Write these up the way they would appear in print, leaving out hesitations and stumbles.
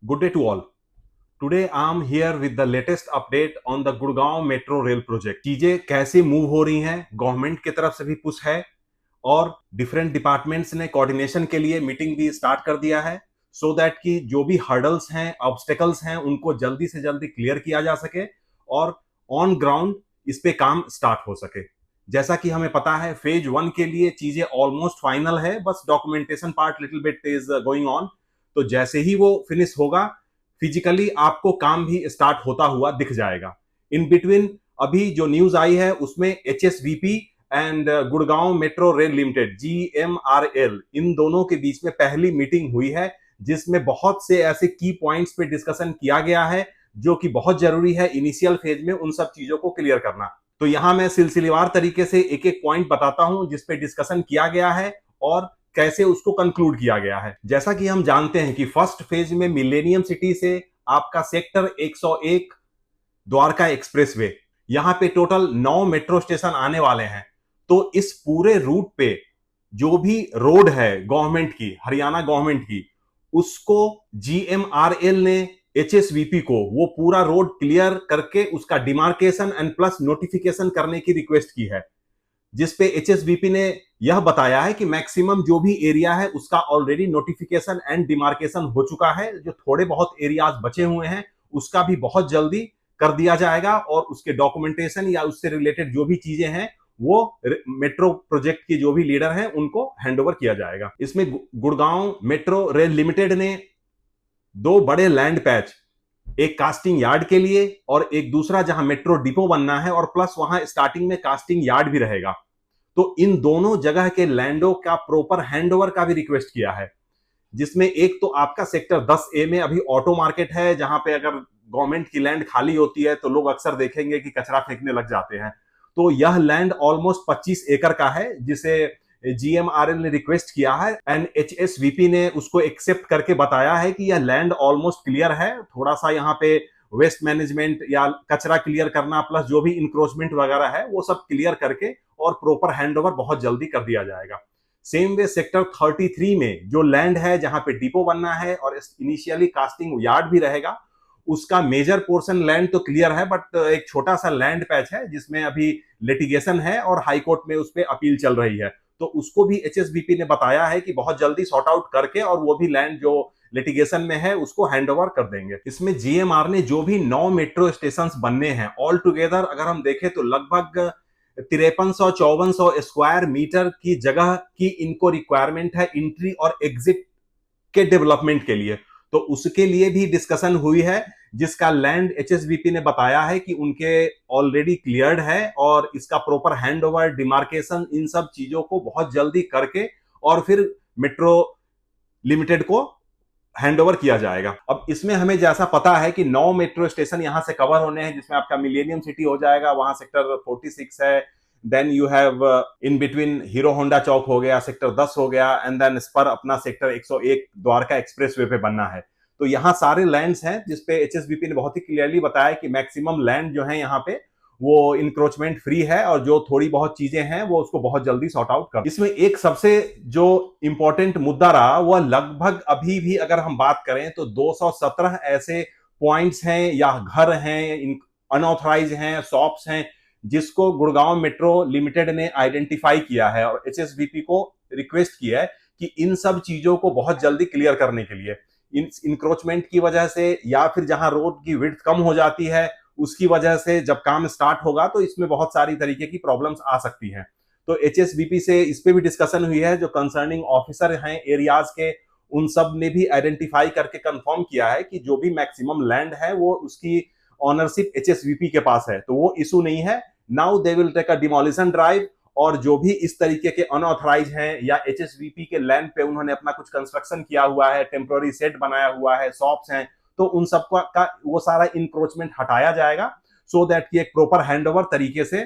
Good day to all. Today I am here with the latest update on the Gurgaon metro rail project. चीजें कैसे move हो रही हैं, government की तरफ से भी पुश है और डिफरेंट डिपार्टमेंट्स ने कोऑर्डिनेशन के लिए मीटिंग भी स्टार्ट कर दिया है सो दैट कि जो भी हर्डल्स हैं, ऑब्स्टेकल्स हैं, उनको जल्दी से जल्दी क्लियर किया जा सके और ऑन ग्राउंड इस पे काम स्टार्ट हो सके। जैसा कि हमें पता है फेज 1 के लिए चीजें ऑलमोस्ट फाइनल है, बस documentation part little bit is going on. तो जैसे ही वो फिनिश होगा फिजिकली आपको काम भी स्टार्ट होता हुआ दिख जाएगा। इन बिटवीन अभी जो न्यूज आई है उसमें HSVP and Gurgaon metro rail limited GMRL इन दोनों के बीच में पहली मीटिंग हुई है जिसमें बहुत से ऐसे की पॉइंट्स पे डिस्कशन किया गया है जो कि बहुत जरूरी है इनिशियल फेज में उन सब चीजों को क्लियर करना। तो यहां मैं सिलसिलेवार तरीके से एक एक पॉइंट बताता हूं जिसपे डिस्कशन किया गया है और कैसे उसको कंक्लूड किया गया है। जैसा कि हम जानते हैं कि फर्स्ट फेज में मिलेनियम सिटी से आपका सेक्टर 101 द्वारका एक्सप्रेसवे, यहां पे टोटल 9 मेट्रो स्टेशन आने वाले हैं। तो इस पूरे रूट पे जो भी रोड है गवर्नमेंट की, हरियाणा गवर्नमेंट की, उसको GMRL ने HSVP को वो पूरा रोड क्लियर करके उसका डिमार्केशन एंड प्लस नोटिफिकेशन करने की रिक्वेस्ट की है, जिसपे HSVP ने यह बताया है कि मैक्सिमम जो भी एरिया है उसका ऑलरेडी नोटिफिकेशन एंड डिमार्केशन हो चुका है। जो थोड़े बहुत एरियाज बचे हुए हैं उसका भी बहुत जल्दी कर दिया जाएगा और उसके डॉक्यूमेंटेशन या उससे रिलेटेड जो भी चीजें हैं वो मेट्रो प्रोजेक्ट के जो भी लीडर हैं उनको हैंडओवर किया जाएगा। इसमें गुड़गांव मेट्रो रेल लिमिटेड ने दो बड़े लैंड पैच, एक कास्टिंग यार्ड के लिए और एक दूसरा जहां मेट्रो डिपो बनना है और प्लस वहां स्टार्टिंग में कास्टिंग यार्ड भी रहेगा, तो इन दोनों जगह के लैंडों का प्रॉपर हैंडओवर का भी रिक्वेस्ट किया है। जिसमें एक तो आपका सेक्टर 10A में अभी ऑटो मार्केट है जहां पे अगर गवर्नमेंट की लैंड खाली होती है तो लोग अक्सर देखेंगे कि कचरा फेंकने लग जाते हैं। तो यह लैंड ऑलमोस्ट 25 एकड़ का है जिसे GMRL ने रिक्वेस्ट किया है एंड HSVP ने उसको एक्सेप्ट करके बताया है कि यह लैंड ऑलमोस्ट क्लियर है। थोड़ा सा यहाँ पे वेस्ट मैनेजमेंट या कचरा क्लियर करना प्लस जो भी इंक्रोचमेंट वगैरह है वो सब क्लियर करके और प्रॉपर हैंडओवर बहुत जल्दी कर दिया जाएगा। सेम वे सेक्टर 33 में जो लैंड है जहां पे डिपो बनना है और इनिशियली कास्टिंग यार्ड भी रहेगा, उसका मेजर पोर्शन लैंड तो क्लियर है बट एक छोटा सा लैंड पैच है जिसमें अभी लिटिगेशन है और हाई कोर्ट में उस पर अपील चल रही है। तो उसको भी HSVP ने बताया है कि बहुत जल्दी सॉर्ट आउट करके और वो भी लैंड जो लिटिगेशन में है उसको हैंडओवर कर देंगे। इसमें GMR ने जो भी 9 मेट्रो स्टेशन बनने हैं ऑल टुगेदर अगर हम देखें तो लगभग 5300-5400 स्क्वायर मीटर की जगह की इनको रिक्वायरमेंट है एंट्री और एग्जिट के डेवलपमेंट के लिए। तो उसके लिए भी डिस्कशन हुई है जिसका लैंड HSVP ने बताया है कि उनके ऑलरेडी क्लियर्ड है और इसका प्रॉपर हैंडओवर डिमार्केशन इन सब चीजों को बहुत जल्दी करके और फिर मेट्रो लिमिटेड को हैंडओवर किया जाएगा। अब इसमें हमें जैसा पता है कि 9 मेट्रो स्टेशन यहां से कवर होने हैं जिसमें आपका मिलेनियम सिटी हो जाएगा, वहां सेक्टर 46 है, then you have in between Hero Honda Chowk हो गया, सेक्टर 10 हो गया एंड देन इस पर अपना सेक्टर 101 द्वारका एक्सप्रेसवे पे बनना है। तो यहाँ सारे लैंड्स हैं जिसपे HSVP ने बहुत ही क्लियरली बताया कि मैक्सिमम लैंड जो है यहाँ पे वो इंक्रोचमेंट फ्री है और जो थोड़ी बहुत चीजें हैं वो उसको बहुत जल्दी सॉर्ट आउट कर। इसमें एक सबसे जो इंपॉर्टेंट मुद्दा रहा वह लगभग अभी भी अगर हम बात करें तो 217 ऐसे पॉइंट्स हैं या घर हैं, अनऑथराइज हैं, शॉप्स हैं जिसको गुड़गांव मेट्रो लिमिटेड ने आइडेंटिफाई किया है और HSVP को रिक्वेस्ट किया है कि इन सब चीजों को बहुत जल्दी क्लियर करने के लिए, इंक्रोचमेंट की वजह से या फिर जहां रोड की विड्थ कम हो जाती है उसकी वजह से जब काम स्टार्ट होगा तो इसमें बहुत सारी तरीके की प्रॉब्लम्स आ सकती हैं। तो HSVP से इस पे भी डिस्कशन हुई है, जो कंसर्निंग ऑफिसर हैं एरियाज के उन सब ने भी आइडेंटिफाई करके कंफर्म किया है कि जो भी मैक्सिमम लैंड है वो उसकी ऑनरशिप HSVP के पास है, तो वो इशू नहीं है। Now they will take a demolition drive और जो भी इस तरीके के अनऑथराइज हैं या HSVP के लैंड पे उन्होंने अपना कुछ कंस्ट्रक्शन किया हुआ है, टेम्पोररी सेट बनाया हुआ है, शॉप्स हैं, तो उन सबका का वो सारा इंक्रोचमेंट हटाया जाएगा सो दैट कि एक प्रॉपर हैंडओवर तरीके से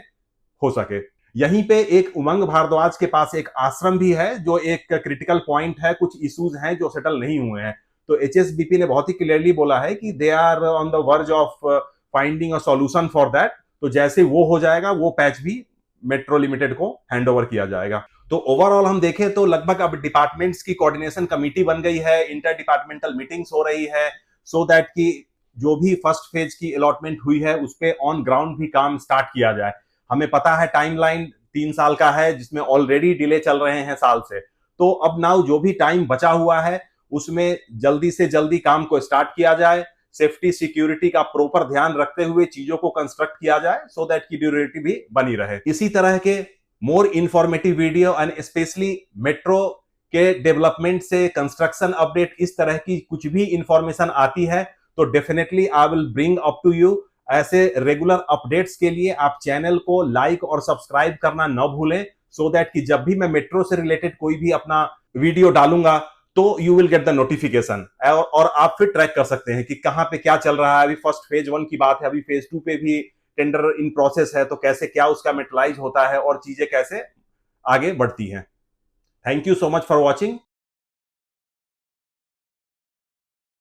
हो सके। यहीं पे एक उमंग भारद्वाज के पास एक आश्रम भी है जो एक क्रिटिकल पॉइंट है, कुछ इश्यूज हैं जो सेटल नहीं हुए हैं। तो HSVP ने बहुत ही क्लियरली बोला है कि they are on the verge of finding a solution for that. तो जैसे वो हो जाएगा वो पैच भी मेट्रो लिमिटेड को हैंडओवर किया जाएगा। तो ओवरऑल हम देखें तो लगभग अब डिपार्टमेंट्स की कोऑर्डिनेशन कमेटी बन गई है, इंटर डिपार्टमेंटल मीटिंग्स हो रही है, सो दैट कि जो भी फर्स्ट फेज की अलॉटमेंट हुई है उस पर ऑन ग्राउंड भी काम स्टार्ट किया जाए। हमें पता है टाइमलाइन 3 साल का है, जिसमें ऑलरेडी डिले चल रहे हैं साल से। तो अब नाउ जो भी टाइम बचा हुआ है उसमें जल्दी से जल्दी काम को स्टार्ट किया जाए, सेफ्टी सिक्योरिटी का प्रॉपर ध्यान रखते हुए चीजों को कंस्ट्रक्ट किया जाए, सो दैट की ड्यूरेबिलिटी भी बनी रहे। इसी तरह के more informative video and specially metro के डेवलपमेंट से कंस्ट्रक्शन अपडेट, इस तरह की कुछ भी इंफॉर्मेशन आती है तो definitely I will bring up to you. ऐसे रेगुलर अपडेट्स के लिए आप चैनल को लाइक और सब्सक्राइब करना न भूलें, सो दैट कि जब भी मैं मेट्रो से रिलेटेड कोई भी अपना वीडियो डालूंगा तो you will get the notification, और आप फिर ट्रैक कर सकते हैं कि कहां पे क्या चल रहा है। अभी फर्स्ट फेज 1 की बात है, अभी फेज 2 पे भी टेंडर इन प्रोसेस है, तो कैसे क्या उसका मेटलाइज होता है और चीजें कैसे आगे बढ़ती हैं। Thank you so much for watching.